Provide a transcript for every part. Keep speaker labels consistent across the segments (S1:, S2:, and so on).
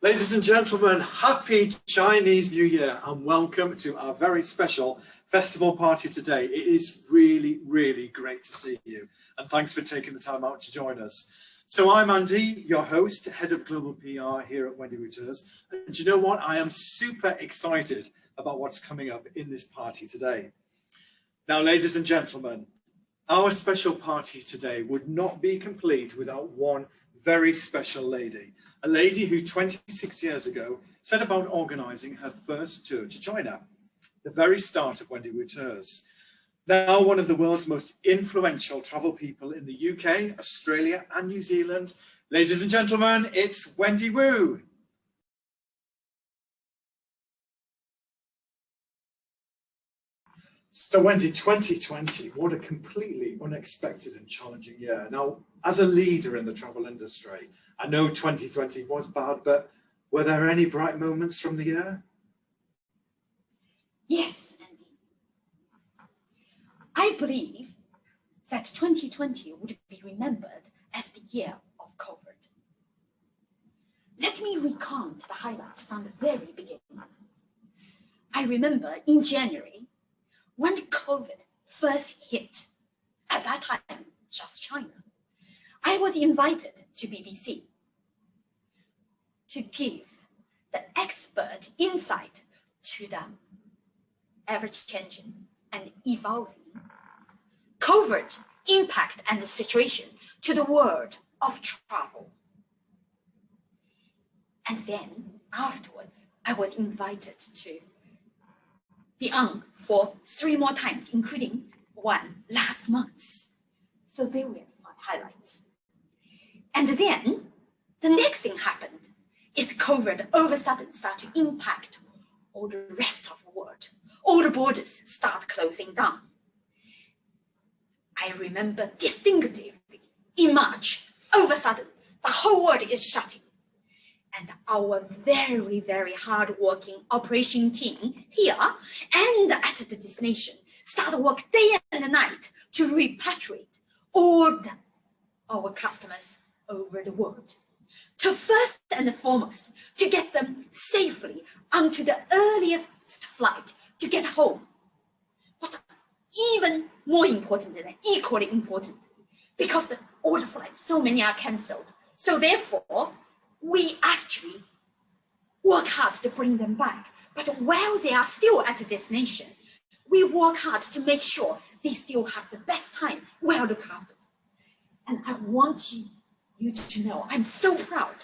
S1: Ladies and gentlemen, happy Chinese New Year and welcome to our very special festival party today. It is really, really great to see you and thanks for taking the time out to join us. So I'm Andy, your host, Head of Global PR here at Wendy Wu Tours. And you know what? I am super excited about what's coming up in this party today. Now, ladies and gentlemen, our special party today would not be complete without one very special lady. A lady who 26 years ago set about organising her first tour to China, the very start of Wendy Wu Tours. Now one of the world's most influential travel people in the UK, Australia and New Zealand. Ladies and gentlemen, it's Wendy Wu. So Wendy, 2020, what a completely unexpected and challenging year. Now, as a leader in the travel industry, I know 2020 was bad, but were there any bright moments from the year?
S2: Yes, Andy. I believe that 2020 would be remembered as the year of COVID. Let me recount the highlights from the very beginning. I remember in January, when COVID first hit, at that time, just China, I was invited to BBC to give the expert insight to the ever-changing and evolving COVID impact and the situation to the world of travel. And then afterwards, I was invited to be on for 3 more times, including one last month. So they were my highlights. And then the next thing happened is COVID all of a sudden started to impact all the rest of the world. All the borders start closing down. I remember distinctively in March, all of a sudden, the whole world is shutting. And our very, very hard-working operation team here and at the destination started work day and night to repatriate all our customers over the world. To first and foremost, to get them safely onto the earliest flight to get home. But even more important and equally important, because all the flights, so many are cancelled. So therefore, we actually work hard to bring them back. But while they are still at the destination, we work hard to make sure they still have the best time, well looked after. And I want you to know, I'm so proud.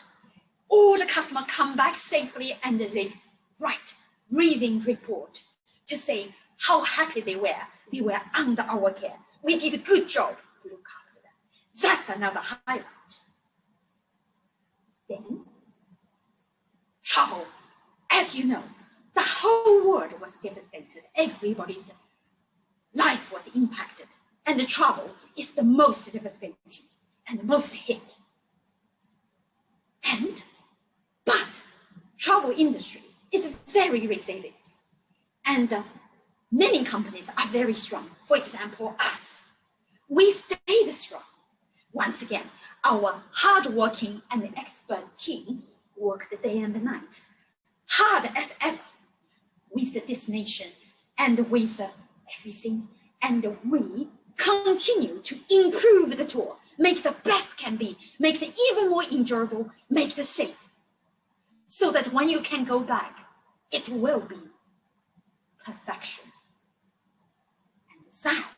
S2: All the customers come back safely and they write raving report to say how happy they were. They were under our care. We did a good job to look after them. That's another highlight. Then, travel. As you know, the whole world was devastated. Everybody's life was impacted. And the travel is the most devastating and the most hit. But travel industry is very resilient. And many companies are very strong. For example, us. We stayed strong. Once again, our hardworking and expert team worked day and night, hard as ever, with the destination and with everything. And we continue to improve the tour, make the best can be, make it even more enjoyable, make it safe, so that when you can go back, it will be perfection. And that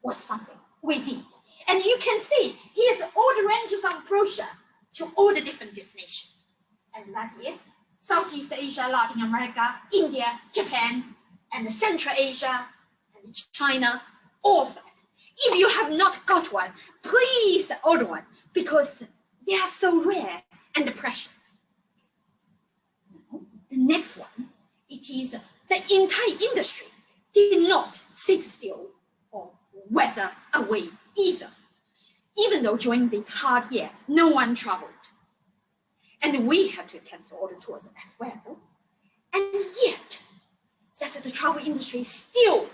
S2: was something we did. And you can see here's all the ranges of brochure to all the different destinations. And that is Southeast Asia, Latin America, India, Japan, and Central Asia, and China, all of that. If you have not got one, please order one because they are so rare and precious. Now, the next one, it is the entire industry did not sit still or weather away either. Even though during this hard year, no one traveled. And we had to cancel all the tours as well. And yet, that the travel industry still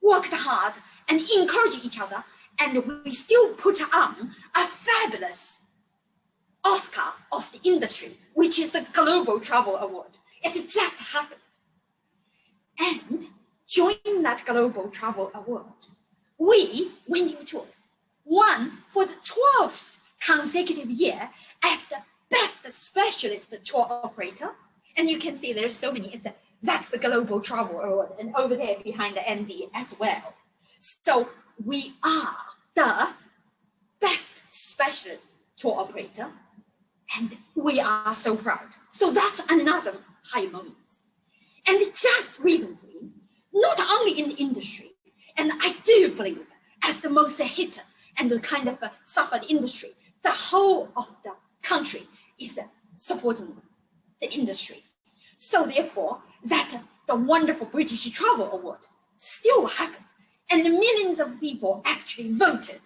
S2: worked hard and encouraged each other, and we still put on a fabulous Oscar of the industry, which is the Global Travel Award. It just happened. And joining that Global Travel Award, we, Wendy Wu Tours, won for the 12th consecutive year as the best specialist tour operator. And you can see there's so many, that's the Global Travel Award, and over there behind the ND as well. So we are the best specialist tour operator, and we are so proud. So that's another high moment. And just recently, not only in the industry, and I do believe as the most hit and the kind of suffered industry, the whole of the country is supporting the industry. So therefore, that the wonderful British Travel Award still happened, and millions of people actually voted.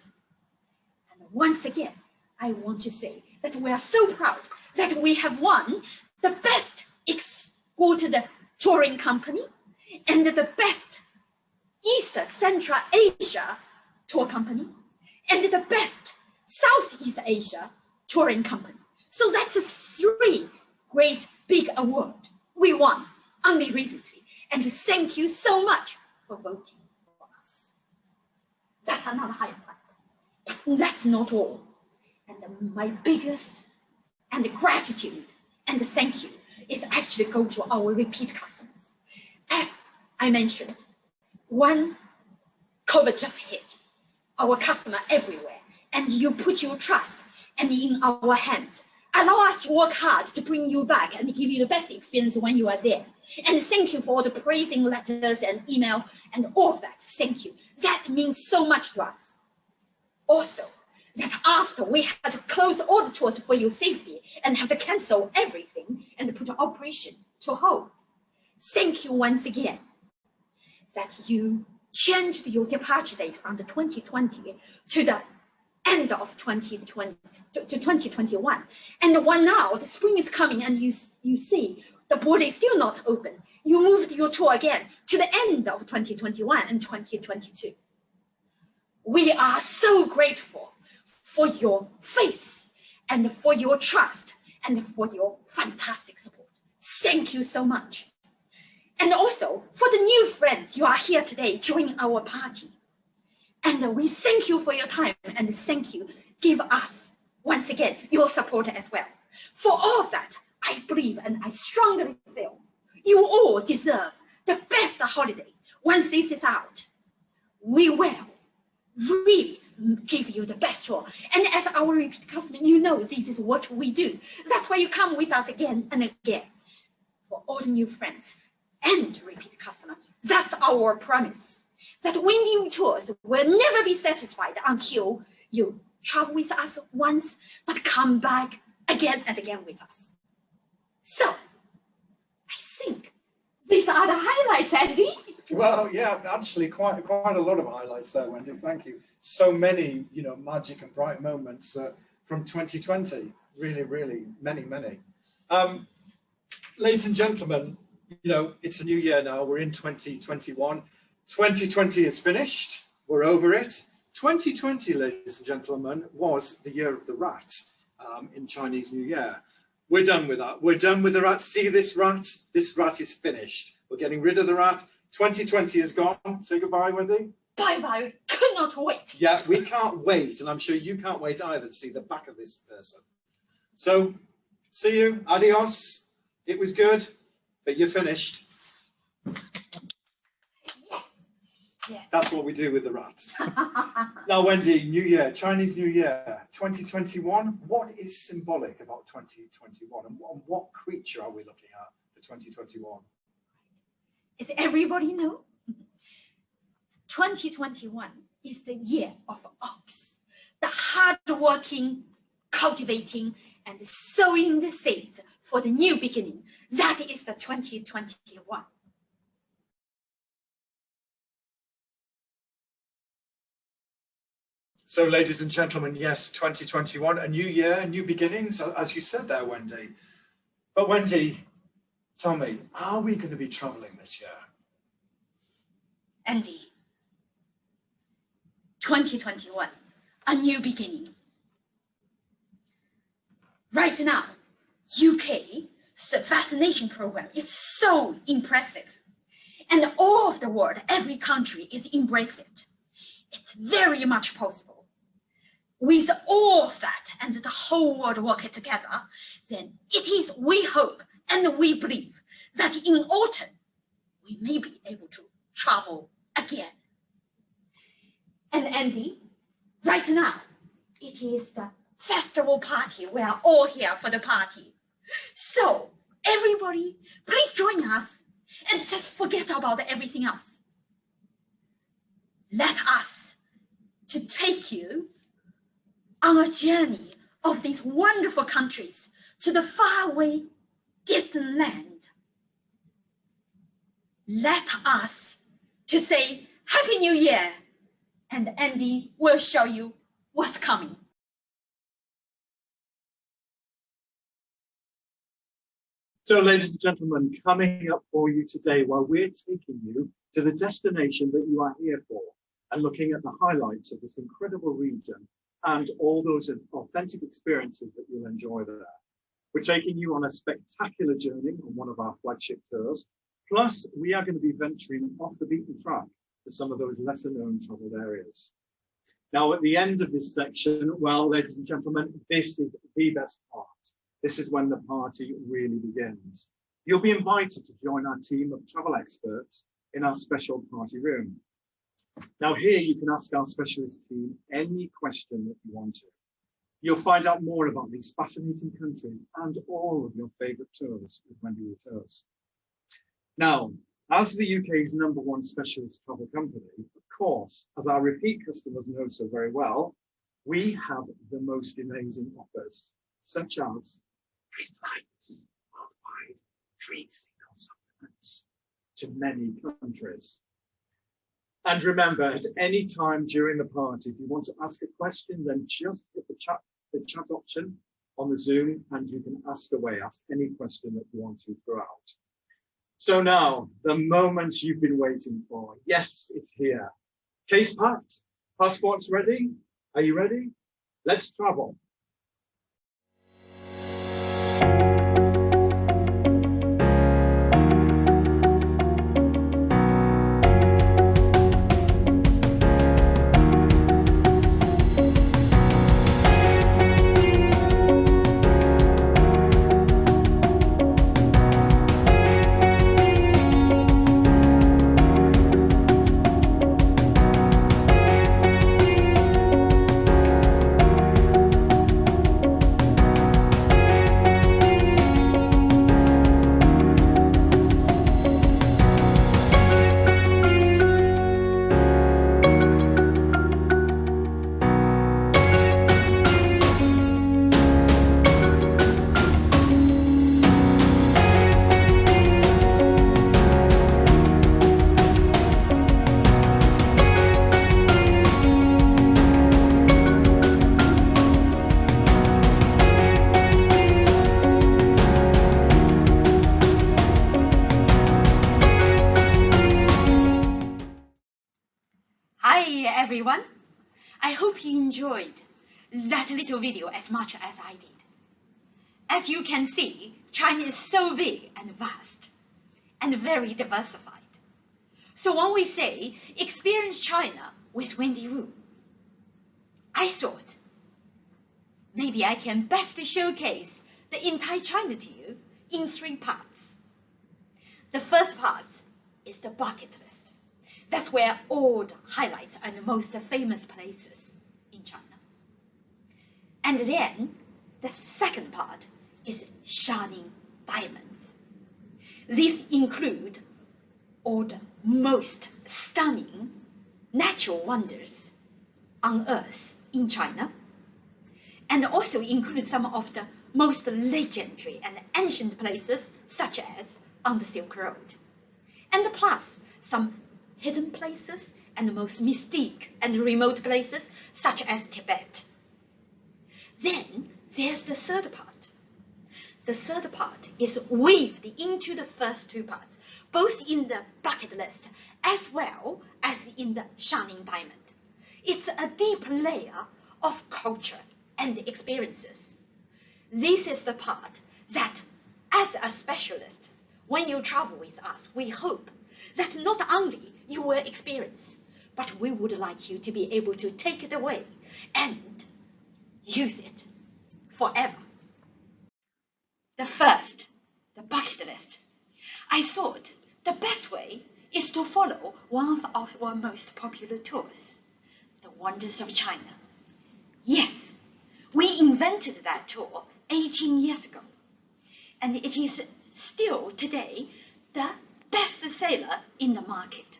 S2: And once again, I want to say that we are so proud that we have won the best escorted touring company and the best East Central Asia tour company and the best Southeast Asia touring company. So that's 3 great big awards we won only recently. And thank you so much for voting for us. That's another highlight. But that's not all. And my biggest and gratitude and thank you is actually go to our repeat customers. As I mentioned, when COVID just hit, our customer everywhere, and you put your trust and in our hands, allow us to work hard to bring you back and give you the best experience when you are there. And thank you for all the praising letters and email and all of that. Thank you. That means so much to us. Also, that after we had to close all the tours for your safety and have to cancel everything and put the operation to hold. Thank you once again that you changed your departure date from the 2020 to the end of 2020 to 2021. And when now the spring is coming and you see the border is still not open, you moved your tour again to the end of 2021 and 2022. We are so grateful for your faith and for your trust and for your fantastic support. Thank you so much. And also for the new friends you are here today, join our party. And we thank you for your time and thank you. Give us once again your support as well. For all of that, I believe and I strongly feel you all deserve the best holiday. Once this is out, we will really give you the best tour. And as our repeat customer, you know this is what we do. That's why you come with us again and again. For all the new friends and repeat customer, that's our promise. That Wendy Wu Tours will never be satisfied until you travel with us once, but come back again and again with us. So, I think these are the highlights, Andy.
S1: Well, yeah, actually quite a lot of highlights there, Wendy. Thank you. So many, magic and bright moments from 2020. Really, really many. Ladies and gentlemen, it's a new year now. We're in 2021. 2020 is finished. We're over it. 2020, ladies and gentlemen, was the year of the rat in Chinese New Year. We're done with that. We're done with the rat. See this rat? This rat is finished. We're getting rid of the rat. 2020 is gone. Say goodbye, Wendy.
S2: Bye-bye. Could not wait.
S1: Yeah, we can't wait. And I'm sure you can't wait either to see the back of this person. So, see you. Adios. It was good, but you're finished.
S2: Yes.
S1: That's what we do with the rats. Now, Wendy, New Year, Chinese New Year, 2021. What is symbolic about 2021, and what creature are we looking at for 2021?
S2: Does everybody know? 2021 is the year of ox, the hard-working, cultivating, and sowing the seeds for the new beginning. That is the 2021.
S1: So, ladies and gentlemen, yes, 2021, a new year, new beginnings, as you said there, Wendy. But Wendy, tell me, are we going to be traveling this year?
S2: Andy, 2021, a new beginning. Right now, UK's vaccination program is so impressive. And all of the world, every country is embracing it. It's very much possible. With all of that and the whole world working together, then it is, we hope and we believe that in autumn, we may be able to travel again. And Andy, right now, it is the festival party. We are all here for the party. So everybody, please join us and just forget about everything else. Let us to take you on a journey of these wonderful countries to the faraway, distant land. Let us to say Happy New Year, and Andy will show you what's coming.
S1: So, ladies and gentlemen, coming up for you today, while we're taking you to the destination that you are here for and looking at the highlights of this incredible region and all those authentic experiences that you'll enjoy there. We're taking you on a spectacular journey on one of our flagship tours. Plus, we are going to be venturing off the beaten track to some of those lesser known traveled areas. Now, at the end of this section, well, ladies and gentlemen, this is the best part. This is when the party really begins. You'll be invited to join our team of travel experts in our special party room. Now here you can ask our specialist team any question that you want to. You'll find out more about these fascinating countries and all of your favourite tours with Wendy Wu Tours. Now, as the UK's #1 specialist travel company, of course, as our repeat customers know so very well, we have the most amazing offers, such as free flights worldwide, free single supplements to many countries. And remember, at any time during the party, if you want to ask a question, then just hit the chat option on the Zoom and you can ask away, ask any question that you want to throughout. So now, the moment you've been waiting for. Yes, it's here. Case packed, passports ready? Are you ready? Let's travel.
S2: Everyone, I hope you enjoyed that little video as much as I did. As you can see, China is so big and vast and very diversified. So when we say experience China with Wendy Wu, I thought maybe I can best showcase the entire China to you in 3 parts. The first part is the bucket list. That's where all the highlights and the most famous places in China. And then the second part is shining diamonds. These include all the most stunning natural wonders on Earth in China, and also include some of the most legendary and ancient places, such as on the Silk Road, and plus some hidden places and the most mystique and remote places, such as Tibet. Then there's the third part. The third part is weaved into the first 2 parts, both in the bucket list as well as in the shining diamond. It's a deep layer of culture and experiences. this is the part that, as a specialist, when you travel with us, we hope that not only you will experience, but we would like you to be able to take it away and use it forever. The first, the bucket list. I thought the best way is to follow one of our most popular tours, The Wonders of China. Yes, we invented that tour 18 years ago, and it is still today the best seller in the market,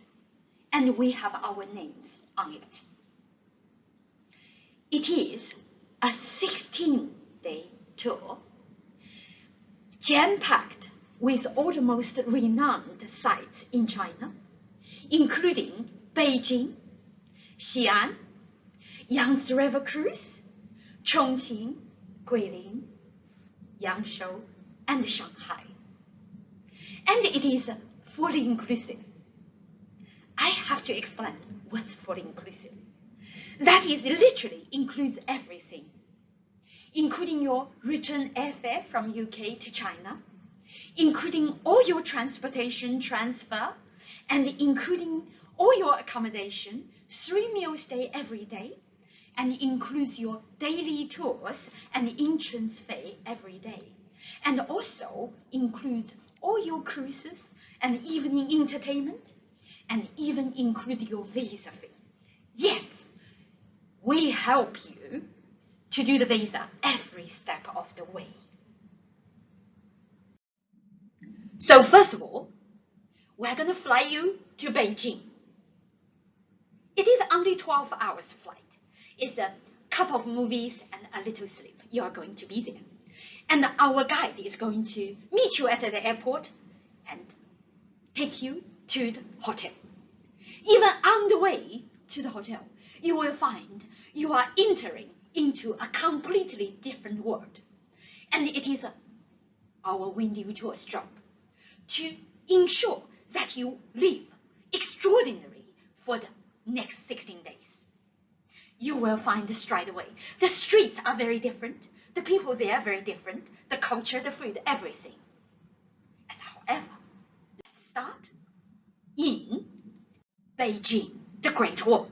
S2: and we have our names on it. It is a 16-day tour, jam-packed with all the most renowned sites in China, including Beijing, Xian, Yangtze River Cruise, Chongqing, Guilin, Yangshuo, and Shanghai. And it is fully inclusive. I have to explain what's fully inclusive. That is literally includes everything, including your return airfare from UK to China, including all your transportation transfer, and including all your accommodation, 3 meals a day every day, and includes your daily tours and entrance fee every day, and also includes all your cruises and evening entertainment, and even include your visa fee. Yes, we help you to do the visa every step of the way. So first of all, we're going to fly you to Beijing. It is only 12 hours flight. It's a couple of movies and a little sleep. You are going to be there. And our guide is going to meet you at the airport and take you to the hotel. Even on the way to the hotel, you will find you are entering into a completely different world. And it is our Wendy Wu Tours job to ensure that you live extraordinary for the next 16 days. You will find straight away the streets are very different, the people there are very different, the culture, the food, everything. And however, let's start in Beijing, the Great Wall.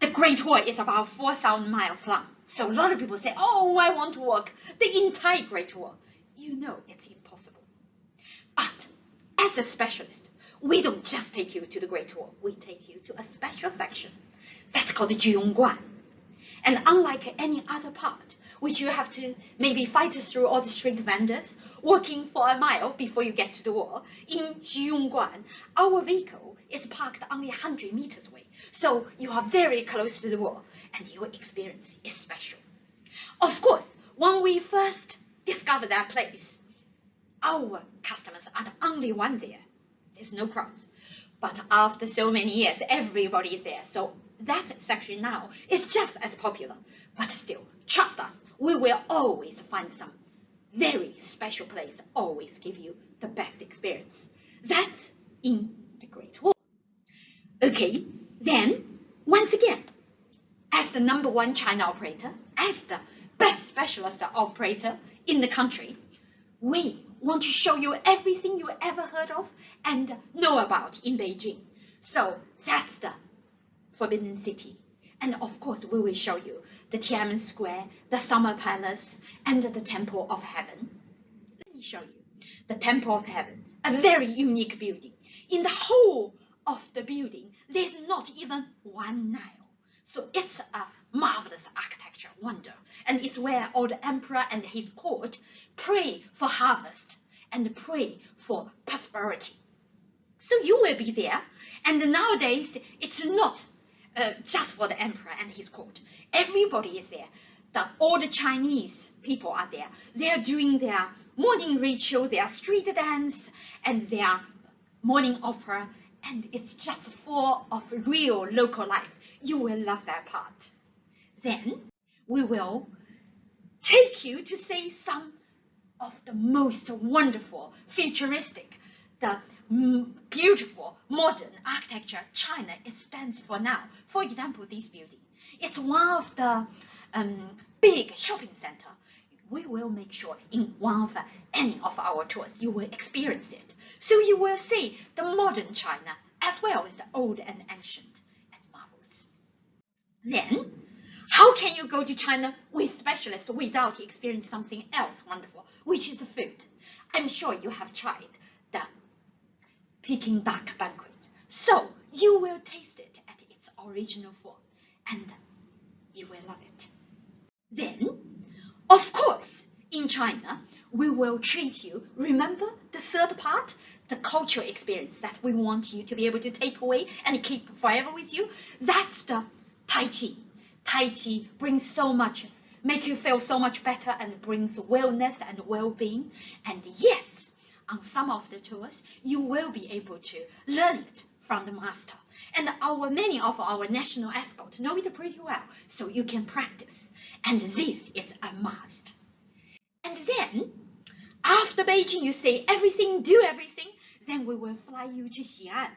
S2: The Great Wall is about 4,000 miles long. So a lot of people say, oh, I want to walk the entire Great Wall. You know it's impossible. But as a specialist, we don't just take you to the Great Wall. We take you to a special section that's called the Jiyongguan. And unlike any other part, which you have to maybe fight through all the street vendors, walking for a mile before you get to the wall, in Jiyongguan, our vehicle is parked only 100 meters away. So you are very close to the wall, and your experience is special. Of course, when we first discovered that place, our customers are the only one there. There's no crowds. But after so many years, everybody is there. So that section now is just as popular. But still, trust us, we will always find some very special place, always give you the best experience. That's in the Great Wall. Okay, then, once again, as the #1 China operator, as the best specialist operator in the country, we want to show you everything you ever heard of and know about in Beijing. So that's the Forbidden City. And of course, we will show you the Tiananmen Square, the Summer Palace, and the Temple of Heaven. Let me show you the Temple of Heaven, a very unique building. In the whole of the building, there's not even one Nile. So it's a marvelous architecture wonder. And it's where all the emperor and his court pray for harvest and pray for prosperity. So you will be there. And nowadays, it's not just for the emperor and his court. Everybody is there. All the Chinese people are there. They are doing their morning ritual, their street dance, and their morning opera. And it's just full of real local life. You will love that part. Then we will take you to see some of the most wonderful, futuristic, the beautiful, modern architecture China stands for now. For example, this building. It's one of the big shopping center we will make sure in one of any of our tours you will experience it. So you will see the modern China as well as the old and ancient and marvels. Then, how can you go to China with specialists without experiencing something else wonderful, which is the food? I'm sure you have tried the Peking duck banquet. So you will taste it at its original form and you will love it. Then, of course, in China, we will treat you, remember the third part, the cultural experience that we want you to be able to take away and keep forever with you. That's the Tai Chi. Tai Chi brings so much, make you feel so much better and brings wellness and well-being. And yes, on some of the tours, you will be able to learn it from the master. And many of our national escorts know it pretty well, so you can practice. And this is a must. And then, after Beijing, you say everything, do everything, then we will fly you to Xian,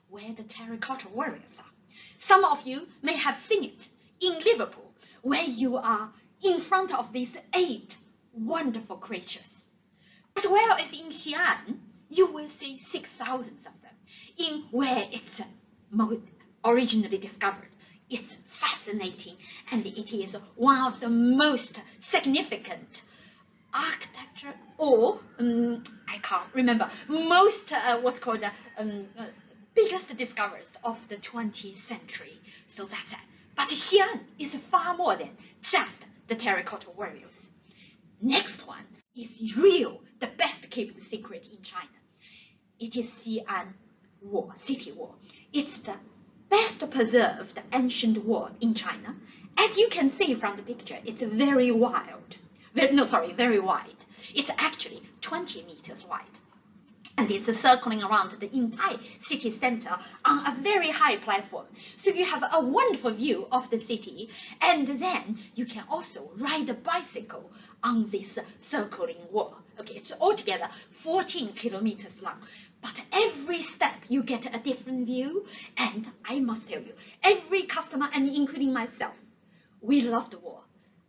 S2: where the terracotta warriors are. Some of you may have seen it in Liverpool, where you are in front of these 8 wonderful creatures. As well as in Xian, you will see 6,000 of them, in where it's originally discovered. It's fascinating, and it is one of the most significant architecture, or I can't remember, most what's called biggest discoveries of the 20th century. So that's it. But Xian is far more than just the terracotta warriors. Next one is real, the best kept secret in China. It is Xian Wall, city wall. It's the best preserved ancient wall in China. As you can see from the picture, it's very wide. Very wide. It's actually 20 meters wide. And it's circling around the entire city center on a very high platform. So you have a wonderful view of the city. And then you can also ride a bicycle on this circling wall. Okay, it's altogether 14 kilometers long. But every step you get a different view. And I must tell you, every customer, and including myself, we love the wall.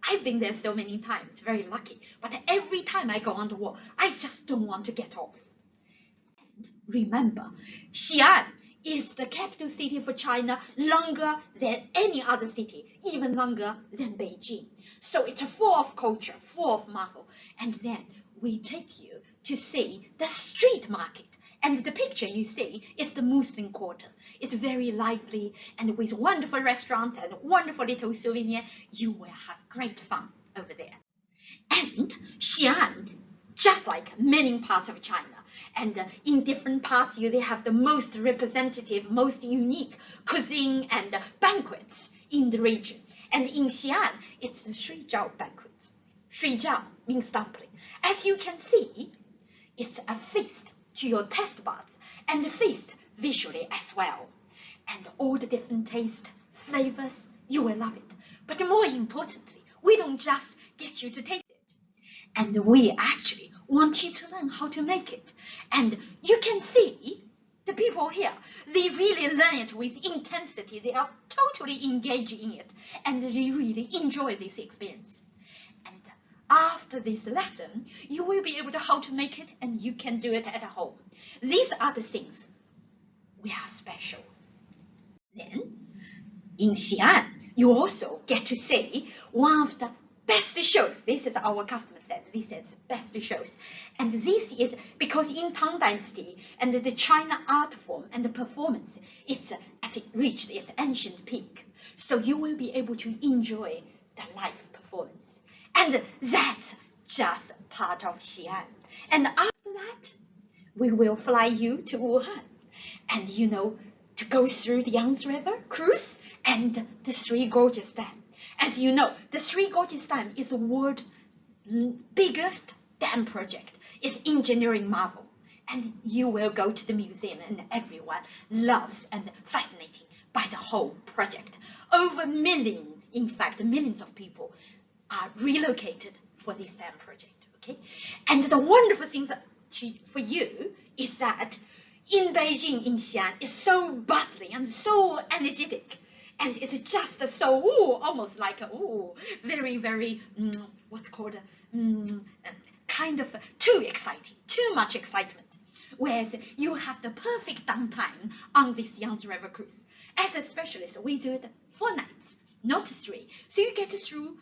S2: I've been there so many times, very lucky. But every time I go on the wall, I just don't want to get off. And remember, Xian is the capital city for China longer than any other city, even longer than Beijing. So it's full of culture, full of marvel. And then we take you to see the street market. And the picture you see is the Muslim Quarter. It's very lively, and with wonderful restaurants and wonderful little souvenirs, you will have great fun over there. And Xian, just like many parts of China, and in different parts, they have the most representative, most unique cuisine and banquets in the region. And in Xian, it's the Shuijiao banquets. Shuijiao means dumpling. As you can see, it's a feast to your taste buds and a feast visually as well. And all the different taste, flavors, you will love it. But more importantly, we don't just get you to taste it. And we actually want you to learn how to make it. And you can see the people here, they really learn it with intensity. They are totally engaged in it. And they really enjoy this experience. And after this lesson, you will be able to how to make it, and you can do it at home. These are the things we are special. Then, in Xian, you also get to see one of the best shows. This is our customer said. This is best shows. And this is because in Tang Dynasty and the China art form and the performance, it reached its ancient peak. So you will be able to enjoy the live performance. And that's just part of Xian. And after that, we will fly you to Wuhan. And to go through the Yangtze River cruise and the Three Gorges Dam. As you know, the Three Gorges Dam is the world's biggest dam project. It's engineering marvel. And you will go to the museum, and everyone loves and fascinated by the whole project. Over millions of people are relocated for this dam project. Okay, and the wonderful thing for you is that in Beijing, in Xian, is so bustling and so energetic. And it's just so, ooh, almost like, ooh, very, very, what's called, kind of too exciting, too much excitement. Whereas you have the perfect downtime on this Yangtze River cruise. As a specialist, we do it 4 nights, not 3. So you get to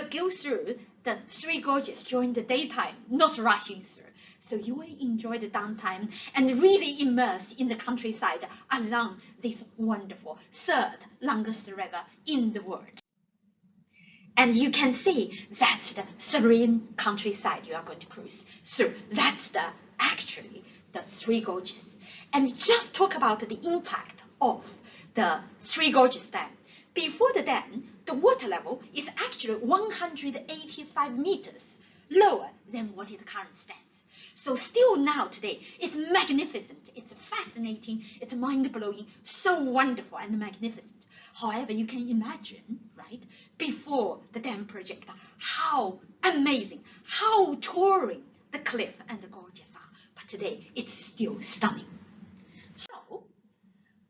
S2: go through the 3 gorges during the daytime, not rushing through. So you will enjoy the downtime and really immerse in the countryside along this wonderful 3rd longest river in the world. And you can see that's the serene countryside you are going to cruise through. That's actually the 3 gorges. And just talk about the impact of the 3 gorges dam. Before the dam, the water level is actually 185 meters lower than what it currently stands. So still now today, it's magnificent, it's fascinating, it's mind-blowing, so wonderful and magnificent. However, you can imagine, right, before the dam project, how amazing, how towering the cliff and the gorges are. But today, it's still stunning. So,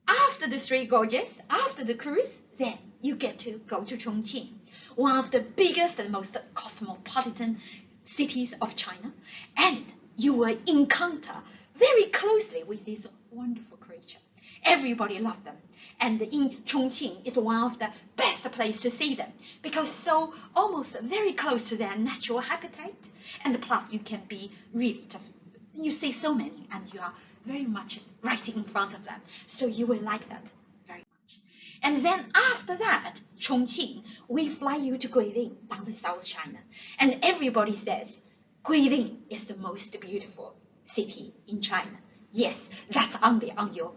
S2: after the 3 gorges, after the cruise, then you get to go to Chongqing, one of the biggest and most cosmopolitan cities of China, and you will encounter very closely with this wonderful creature. Everybody loves them. And in Chongqing is one of the best places to see them because so almost very close to their natural habitat. And plus you can be really just, you see so many and you are very much right in front of them. So you will like that very much. And then after that, Chongqing, we fly you to Guilin down to South China. And everybody says Guilin is the most beautiful city in China. Yes, that's only on your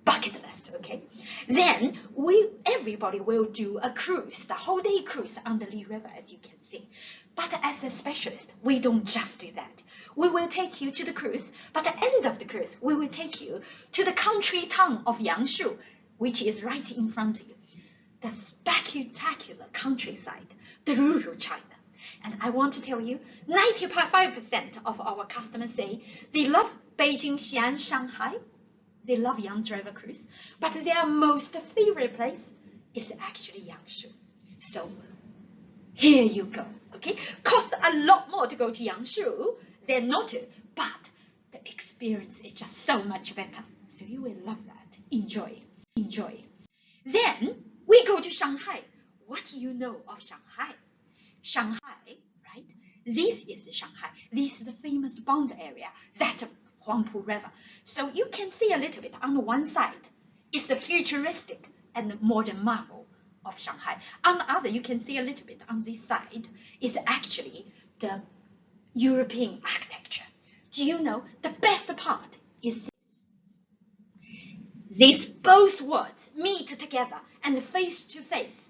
S2: bucket list, okay? Then everybody will do a cruise, the whole day cruise on the Li River, as you can see. But as a specialist, we don't just do that. We will take you to the cruise, but at the end of the cruise, we will take you to the country town of Yangshu, which is right in front of you. The spectacular countryside, the rural China. And I want to tell you, 95% of our customers say they love Beijing, Xian, Shanghai. They love Yangtze River cruise, but their most favorite place is actually Yangshu. So here you go, okay? Cost a lot more to go to Yangshu than not to, but the experience is just so much better. So you will love that. Enjoy, enjoy. Then we go to Shanghai. What do you know of Shanghai? Shanghai, right? This is Shanghai. This is the famous Bond area, that Huangpu River. So you can see a little bit on the one side is the futuristic and modern marvel of Shanghai. On the other, you can see a little bit on this side is actually the European architecture. Do you know the best part is this? These both worlds meet together and face to face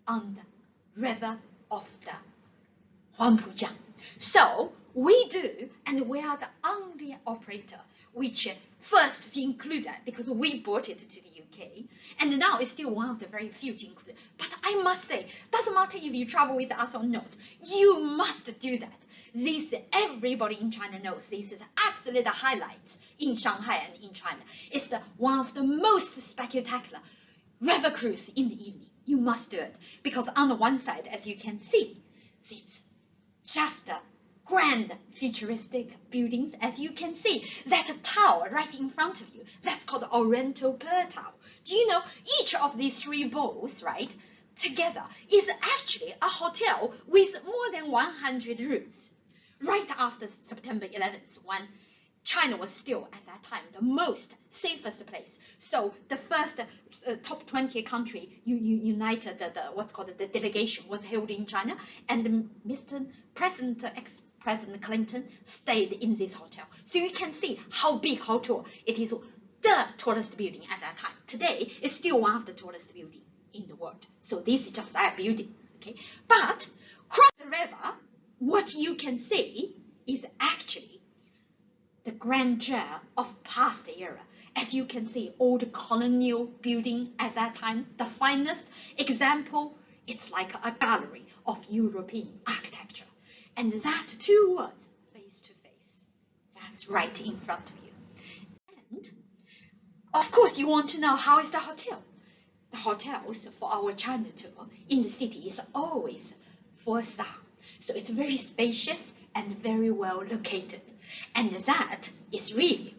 S2: on the river of the Huangpujiang. So we do, and we are the only operator which first include that because we brought it to the UK, and now it's still one of the very few to include it. But I must say, doesn't matter if you travel with us or not, you must do that. This, everybody in China knows this is absolutely the highlight in Shanghai and in China. It's one of the most spectacular river cruise in the evening. You must do it because on the one side, as you can see, it's just a grand futuristic buildings. As you can see, that tower right in front of you, that's called Oriental Pearl Tower. Do you know each of these 3 balls, right, together is actually a hotel with more than 100 rooms. Right after September 11th, when China was still at that time the most safest place. So the first top 20 country united, what's called the delegation was held in China, and ex-President Clinton stayed in this hotel. So you can see how big, how tall it is. The tallest building at that time. Today, it's still one of the tallest buildings in the world. So this is just a building, okay? But across the river, what you can see is actually the grandeur of past era. As you can see, all the colonial building at that time, the finest example, it's like a gallery of European architecture. And that 2 words, face to face, that's right in front of you. And of course, you want to know how is the hotel. The hotels for our China tour in the city is always 4-star. So it's very spacious and very well located. And that is really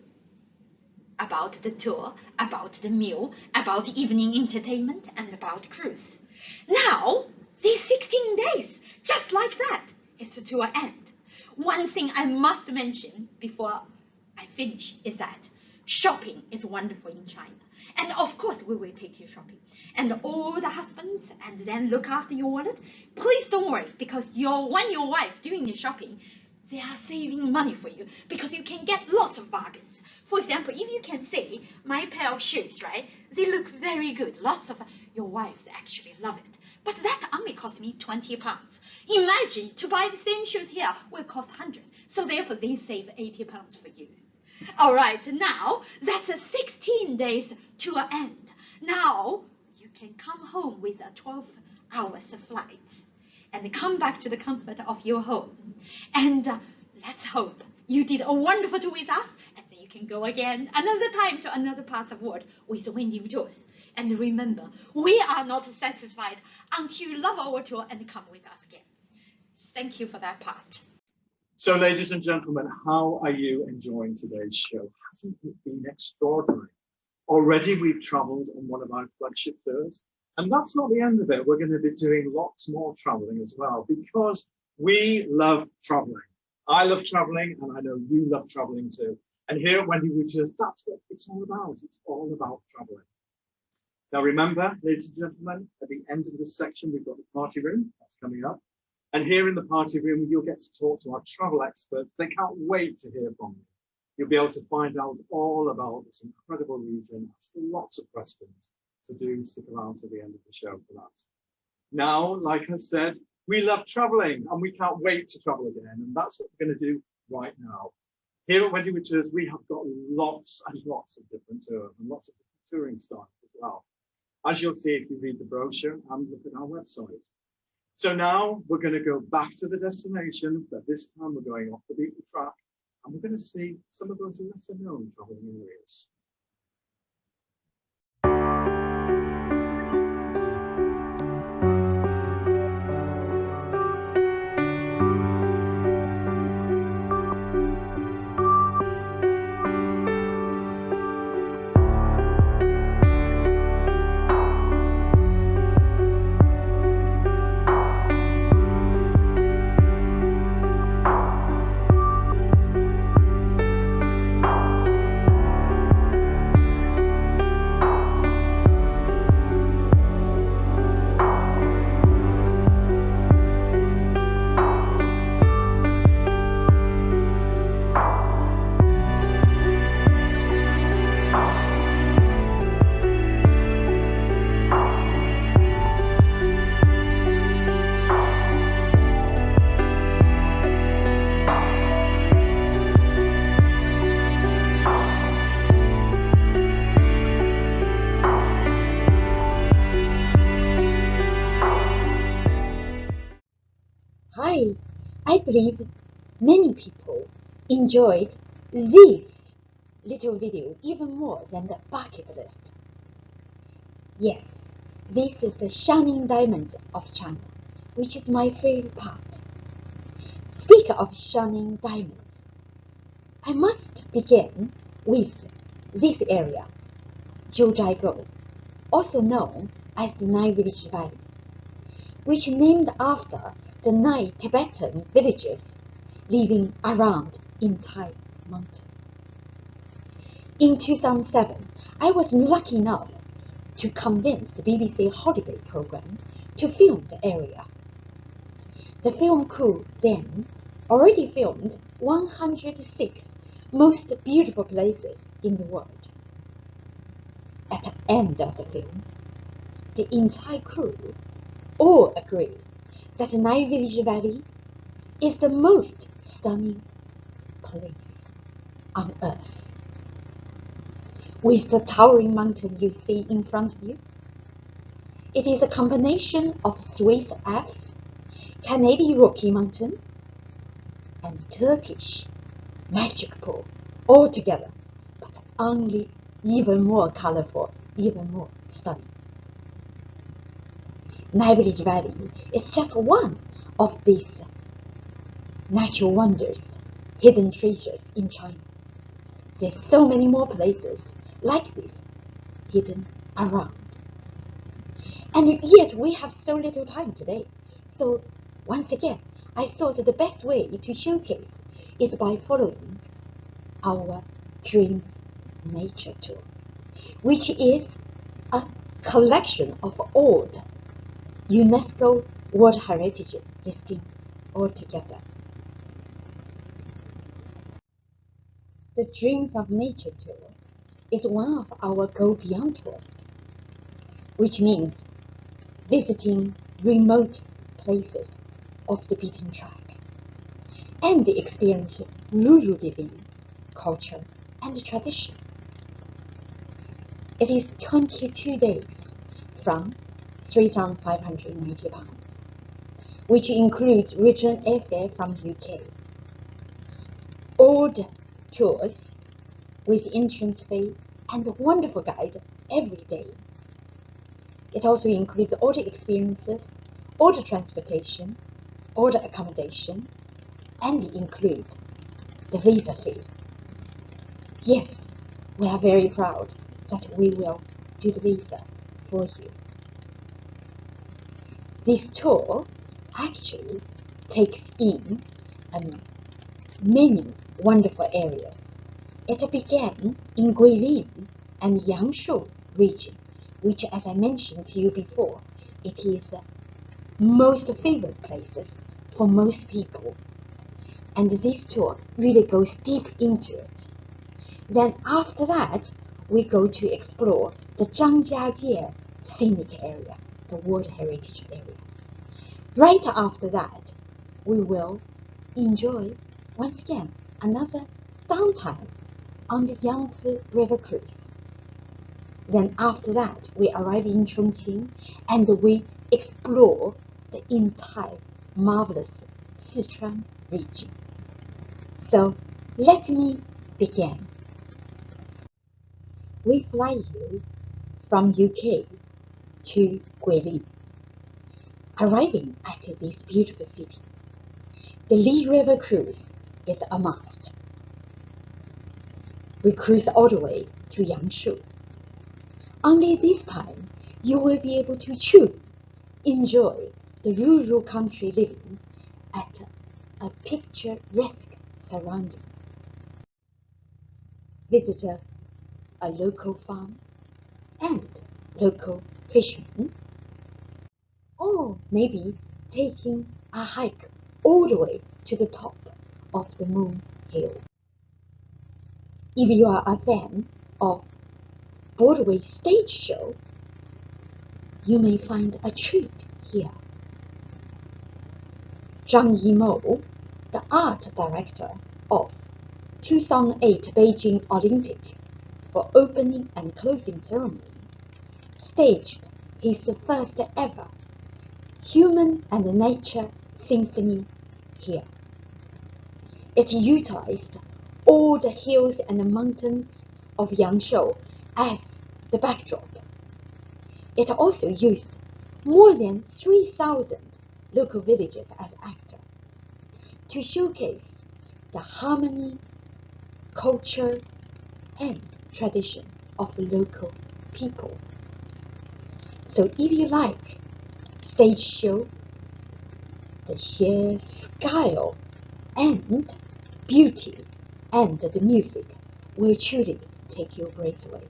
S2: about the tour, about the meal, about evening entertainment, and about cruise. Now, these 16 days, just like that, is the tour end. One thing I must mention before I finish is that shopping is wonderful in China. And of course, we will take you shopping. And all the husbands, and then look after your wallet. Please don't worry, because when your wife doing the shopping, they are saving money for you, because you can get lots of bargains. For example, if you can see my pair of shoes, right? They look very good. Lots of your wives actually love it. But that only cost me 20 pounds. Imagine to buy the same shoes here will cost 100. So therefore, they save 80 pounds for you. All right, now that's a 16 days tour end. Now you can come home with a 12 hours flight and come back to the comfort of your home. And let's hope you did a wonderful tour with us, and then you can go again another time to another part of the world with Wendy Wu Tours. And remember, we are not satisfied until you love our tour and come with us again. Thank you for that part.
S1: So, ladies and gentlemen, how are you enjoying today's show? Hasn't it been extraordinary? Already we've travelled on one of our flagship tours, and that's not the end of it. We're going to be doing lots more travelling as well, because we love travelling. I love travelling, and I know you love travelling too. And here at Wendy Wu Tours, that's what it's all about. It's all about travelling. Now remember, ladies and gentlemen, at the end of this section, we've got the party room. That's coming up. And here in the party room, you'll get to talk to our travel experts. They can't wait to hear from you. You'll be able to find out all about this incredible region, ask lots of questions. So do stick around to the end of the show for that. Now, like I said, we love traveling and we can't wait to travel again. And that's what we're going to do right now. Here at Wendy Wu Tours, we have got lots and lots of different tours and lots of different touring styles as well, as you'll see if you read the brochure and look at our website. So now we're going to go back to the destination, but this time we're going off the beaten track, and we're going to see some of those lesser known traveling areas.
S2: I believe many people enjoyed this little video even more than the bucket list. Yes, this is the shining diamonds of China, which is my favorite part. Speaking of shining diamonds, I must begin with this area, Jiuzhaigou, also known as the 9 Village Valley, which is named after the 9 Tibetan villages living around entire mountain. In 2007, I was lucky enough to convince the BBC holiday program to film the area. The film crew then already filmed 106 most beautiful places in the world. At the end of the film, the entire crew all agree that the 9 Village Valley is the most stunning place on earth. With the towering mountain you see in front of you, it is a combination of Swiss Alps, Canadian Rocky Mountain, and Turkish magic pool all together, but only even more colorful, even more stunning. Nairobi's Valley is just one of these natural wonders, hidden treasures in China. There's so many more places like this hidden around. And yet we have so little time today. So once again, I thought the best way to showcase is by following our Dreams Nature Tour, which is a collection of old UNESCO World Heritage listing altogether. The Dreams of Nature Tour is one of our Go Beyond tours, which means visiting remote places off the beaten track and experience rural living, culture, and tradition. It is 22 days from £3,590, which includes return airfare from UK, all tours with entrance fee and a wonderful guide every day. It also includes all the experiences, all the transportation, all the accommodation, and include the visa fee. Yes, we are very proud that we will do the visa for you. This tour actually takes in many wonderful areas. It began in Guilin and Yangshu region, which, as I mentioned to you before, it is most favorite places for most people. And this tour really goes deep into it. Then after that, we go to explore the Zhangjiajie scenic area, the World Heritage area. Right after that, we will enjoy, once again, another downtime on the Yangtze River cruise. Then after that, we arrive in Chongqing and we explore the entire marvelous Sichuan region. So let me begin. We fly you from UK to Guilin, arriving at this beautiful city. The Li River cruise is a must. We cruise all the way to Yangshu. Only this time, you will be able to truly enjoy the rural country living at a picturesque surrounding. Visit a local farm and local fishermen, or maybe taking a hike all the way to the top of the Moon Hill. If you are a fan of Broadway stage show, you may find a treat here. Zhang Yimou, the art director of 2008 Beijing Olympic for opening and closing ceremony, staged his first ever Human and Nature Symphony here. It utilized all the hills and the mountains of Yangshu as the backdrop. It also used more than 3,000 local villages as actors to showcase the harmony, culture, and tradition of the local people. So if you like stage show, the sheer scale and beauty and the music will truly take your breath away.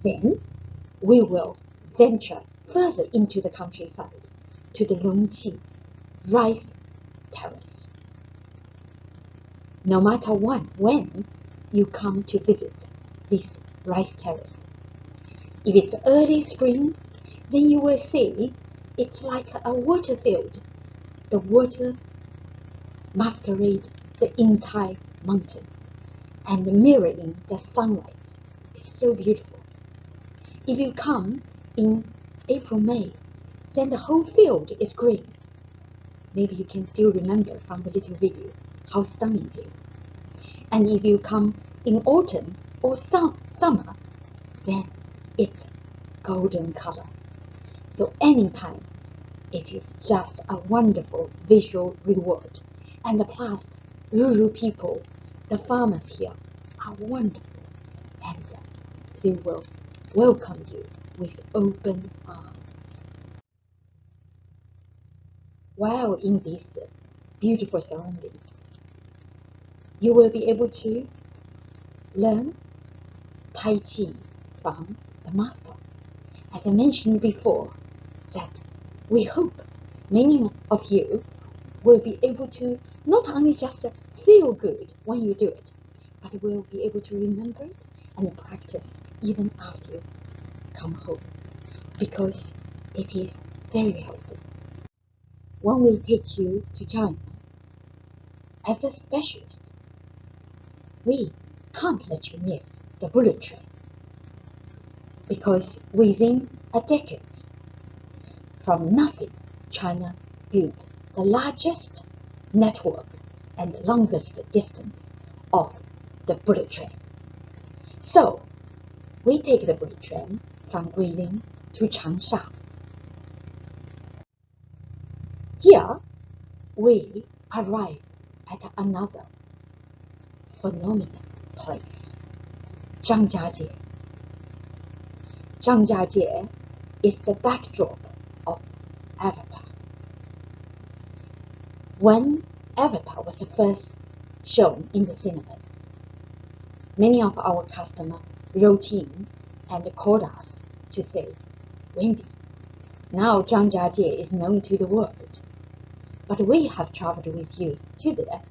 S2: Then we will venture further into the countryside to the Longqi rice terrace. No matter when you come to visit this rice terrace, if it's early spring, then you will see it's like a water field. The water masquerade the entire mountain and mirroring the sunlight. It's so beautiful. If you come in April, May, then the whole field is green. Maybe you can still remember from the little video how stunning it is. And if you come in autumn or summer, then it's golden color.
S3: So anytime, it is just a wonderful visual reward. And plus, rural people, the farmers here, are wonderful, and they will welcome you with open arms. While in these beautiful surroundings, you will be able to learn Tai Chi from the master. As I mentioned before, that we hope many of you will be able to not only just feel good when you do it, but will be able to remember it and practice even after you come home, because it is very helpful. When we take you to China, as a specialist, we can't let you miss the bullet train, because within a decade, from nothing, China built the largest network and the longest distance of the bullet train. So we take the bullet train from Guilin to Changsha. Here we arrive at another phenomenal place, Zhangjiajie. Zhangjiajie is the backdrop of Avatar. When Avatar was first shown in the cinemas, many of our customers wrote in and called us to say, Wendy, now Zhangjiajie is known to the world, but we have traveled with you to there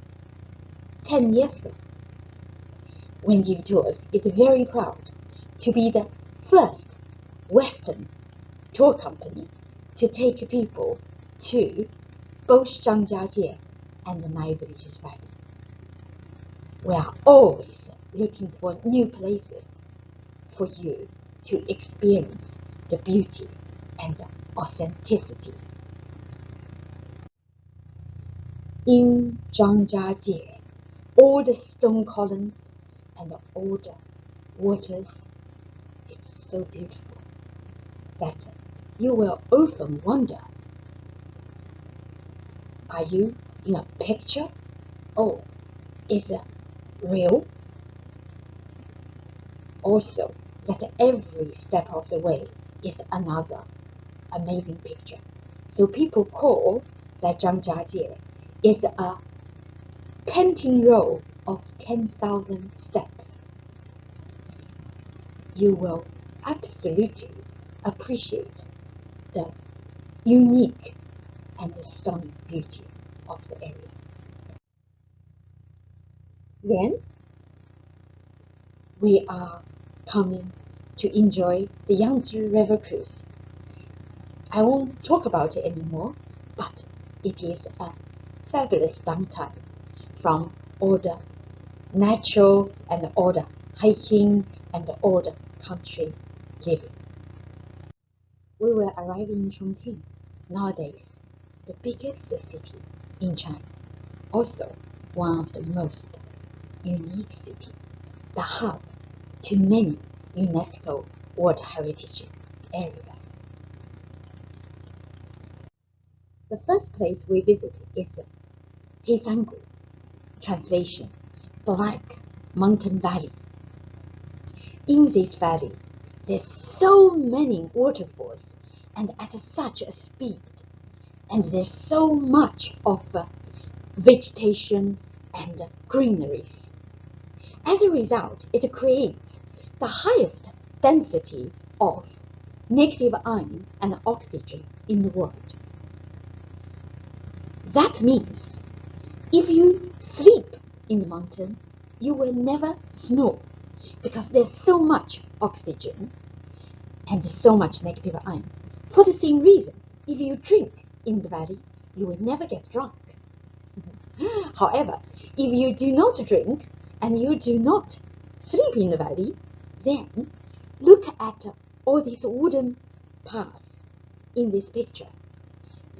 S3: 10 years ago. Wendy Wu Tours is very proud to be the first Western tour company to take people to both Zhangjiajie and the Nine Villages Valley. We are always looking for new places for you to experience the beauty and the authenticity. In Zhangjiajie, all the stone columns and all the waters, it's so beautiful that you will often wonder, are you in a picture or is it real? Also, that every step of the way is another amazing picture. So people call that Zhangjiajie is a painting row of 10,000 steps. You will absolutely appreciate the unique and the stunning beauty of the area. Then we are coming to enjoy the Yangtze River cruise. I won't talk about it anymore, but it is a fabulous downtime from all the natural and all the hiking and all the country living. We will arrive in Chongqing, nowadays the biggest city in China, also one of the most unique cities, the hub to many UNESCO World Heritage areas. The first place we visit is Heisangu, translation, Black Mountain Valley. In this valley, there's so many waterfalls and at such a speed, and there's so much of vegetation and greeneries. As a result, it creates the highest density of negative ion and oxygen in the world. That means if you sleep in the mountain, you will never snore, because there's so much oxygen and so much negative ion. For the same reason, if you drink in the valley, you will never get drunk. However, if you do not drink and you do not sleep in the valley, then look at all these wooden paths in this picture.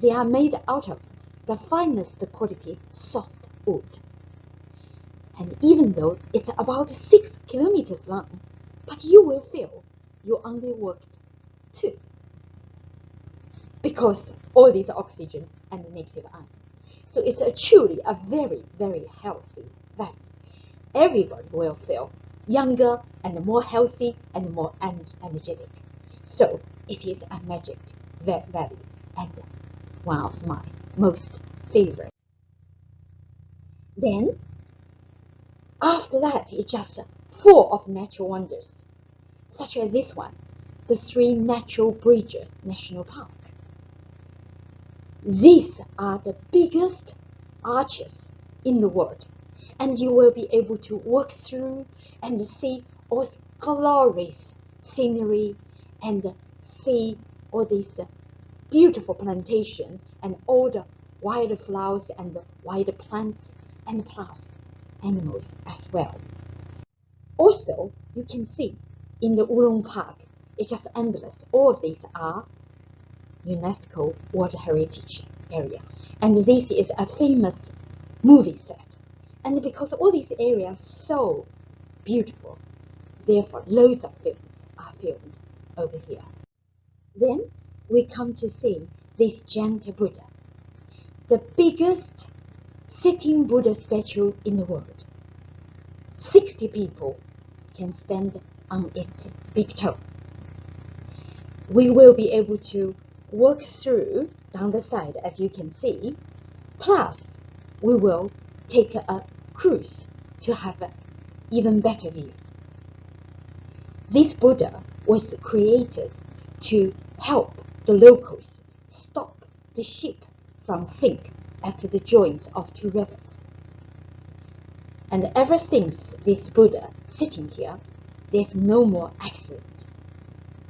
S3: They are made out of the finest quality soft wood. And even though it's about 6 kilometers long, but you will feel you only walked 2. because all these oxygen and negative ion. So it's truly a very, very healthy valley. Everybody will feel younger and more healthy and more energetic. So it is a magic valley and one of my most favorite. Then after that, it's just full of natural wonders, such as this one, the Three Natural Bridges National Park. These are the biggest arches in the world, and you will be able to walk through and see all glorious scenery and see all these beautiful plantation and all the wildflowers and wild plants and plus animals as well. Also, you can see in the Wulong Park, it's just endless. All of these are UNESCO World Heritage Area. And this is a famous movie set. And because all these areas are so beautiful, therefore loads of films are filmed over here. Then we come to see this giant Buddha, the biggest sitting Buddha statue in the world. 60 people can stand on its big toe. We will be able to walk through down the side, as you can see. Plus, we will take a cruise to have an even better view. This Buddha was created to help the locals stop the ship from sink at the joints of two rivers. And ever since this Buddha sitting here, there's no more accident.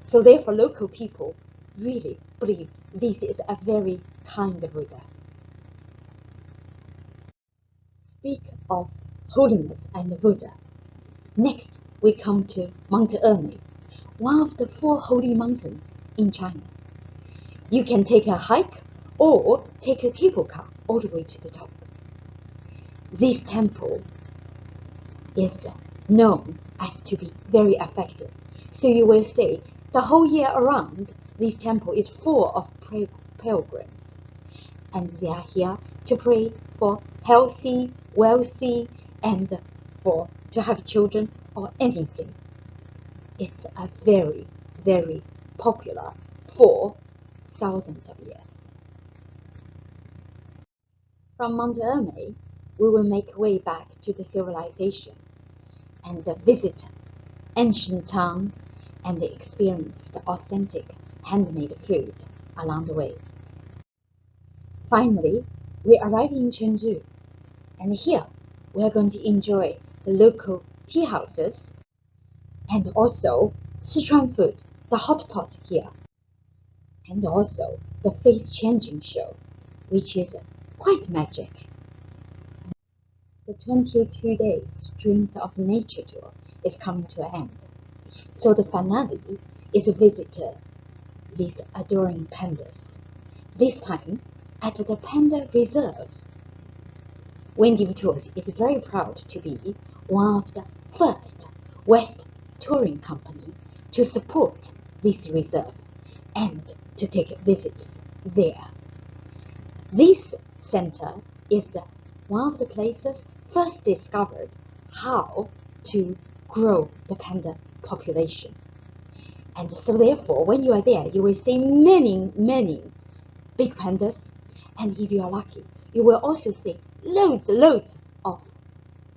S3: So therefore, local people really believe this is a very kind Buddha. Speak of holiness and Buddha. Next, we come to Mount Erne, one of the 4 holy mountains in China. You can take a hike or take a cable car all the way to the top. This temple is known as to be very effective. So you will see the whole year around, this temple is full of pilgrims. And they are here to pray for healthy, wealthy, and to have children or anything. It's a very, very popular for thousands of years. From Mount Erne, we will make way back to the civilization and visit ancient towns and experience the authentic handmade food along the way. Finally, we arrive in Chengdu, and here we are going to enjoy the local tea houses and also Sichuan food, the hot pot here, and also the face-changing show, which is quite magic. The 22 days Dreams of Nature tour is coming to an end. So the finale is to visit these adoring pandas. This time at the Panda Reserve. Wendy Wu Tours is very proud to be one of the first West touring company to support this reserve and to take visits there. This center is one of the places first discovered how to grow the panda population. And so therefore, when you are there, you will see many, many big pandas. And if you are lucky, you will also see loads of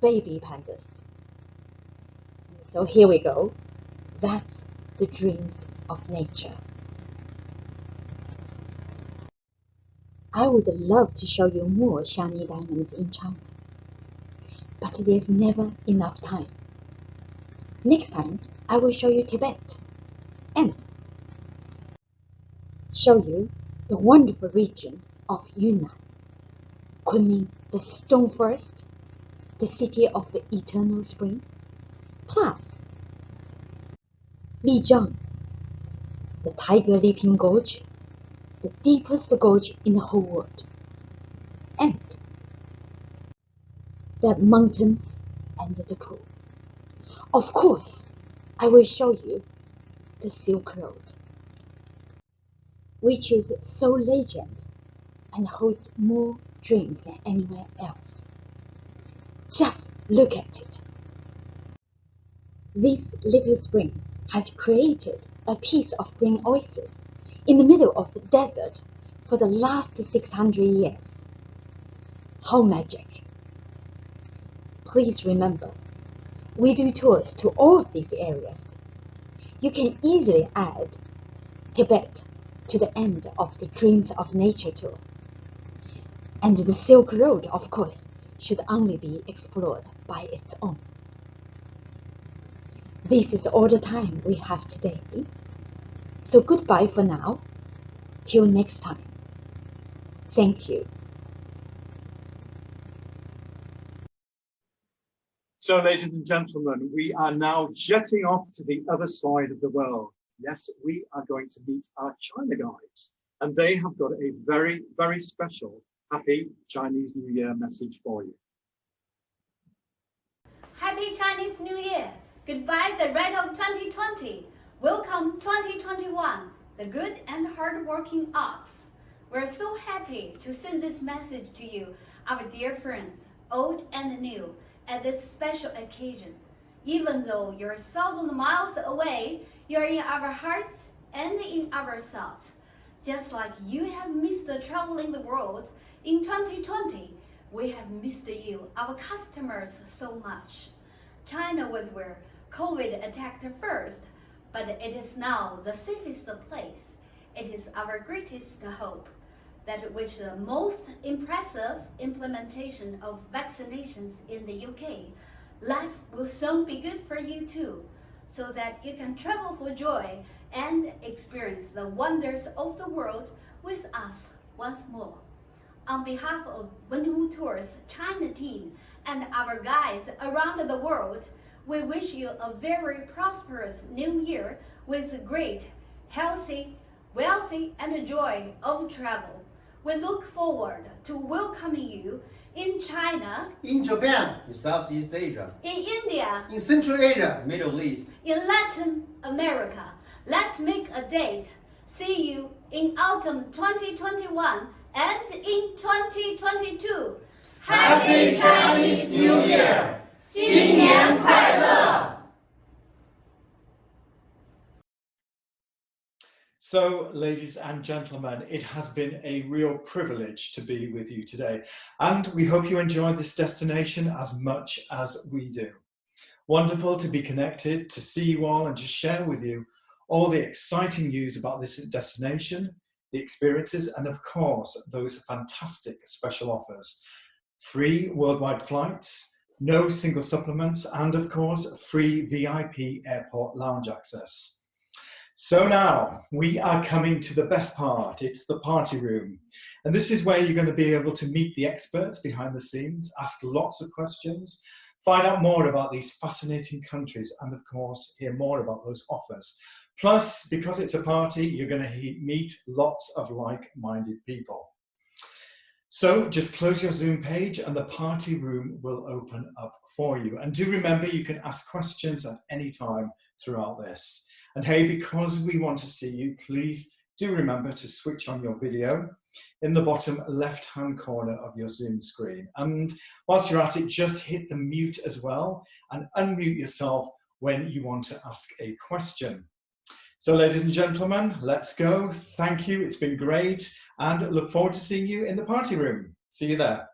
S3: baby pandas. So here we go. That's the dreams of nature. I would love to show you more shiny diamonds in China, but there's never enough time. Next time, I will show you Tibet and show you the wonderful region of Yunnan, Kunming, the stone forest, the city of the eternal spring, plus Lijiang, the tiger leaping gorge, the deepest gorge in the whole world, and the mountains and the pool. Of course, I will show you the Silk Road. which is so legend and holds more dreams than anywhere else. Just look at it. This little spring has created a piece of green oasis in the middle of the desert for the last 600 years. How magic! Please remember, we do tours to all of these areas. You can easily add Tibet to the end of the Dreams of Nature tour. And the Silk Road, of course, should only be explored by its own. This is all the time we have today. So goodbye for now. Till next time. Thank you.
S1: So, ladies and gentlemen, we are now jetting off to the other side of the world. Yes, we are going to meet our China guides, and they have got a very, very special Happy Chinese New Year message for you.
S4: Happy Chinese New Year! Goodbye the red of 2020. Welcome 2021, the good and hard-working ox. We're so happy to send this message to you, our dear friends, old and new, at this special occasion. Even though you're 1,000 miles away, you're in our hearts and in our thoughts. Just like you have missed traveling the world in 2020, we have missed you, our customers, so much. China was where COVID attacked first, but it is now the safest place. It is our greatest hope that with the most impressive implementation of vaccinations in the UK, life will soon be good for you too, so that you can travel for joy and experience the wonders of the world with us once more. On behalf of Wendy Wu Tours China team and our guides around the world, we wish you a very prosperous new year with great, healthy, wealthy, and joy of travel. We look forward to welcoming you in China,
S5: in Japan,
S6: in Southeast Asia,
S4: in India,
S5: in Central Asia,
S6: Middle East,
S4: in Latin America. Let's make a date. See you in autumn 2021 and in 2022.
S5: Happy Chinese New Year!
S4: 新年快乐!
S1: So, ladies and gentlemen, it has been a real privilege to be with you today, and we hope you enjoyed this destination as much as we do. Wonderful to be connected, to see you all and just share with you all the exciting news about this destination, the experiences, and of course, those fantastic special offers. Free worldwide flights, no single supplements, and of course, free VIP airport lounge access. So now we are coming to the best part. It's the party room. And this is where you're going to be able to meet the experts behind the scenes, ask lots of questions, find out more about these fascinating countries, and of course, hear more about those offers. Plus, because it's a party, you're going to meet lots of like-minded people. So just close your Zoom page and the party room will open up for you. And do remember, you can ask questions at any time throughout this. And hey, because we want to see you, please do remember to switch on your video in the bottom left-hand corner of your Zoom screen. And whilst you're at it, just hit the mute as well and unmute yourself when you want to ask a question. So ladies and gentlemen, let's go. Thank you. It's been great. And look forward to seeing you in the party room. See you there.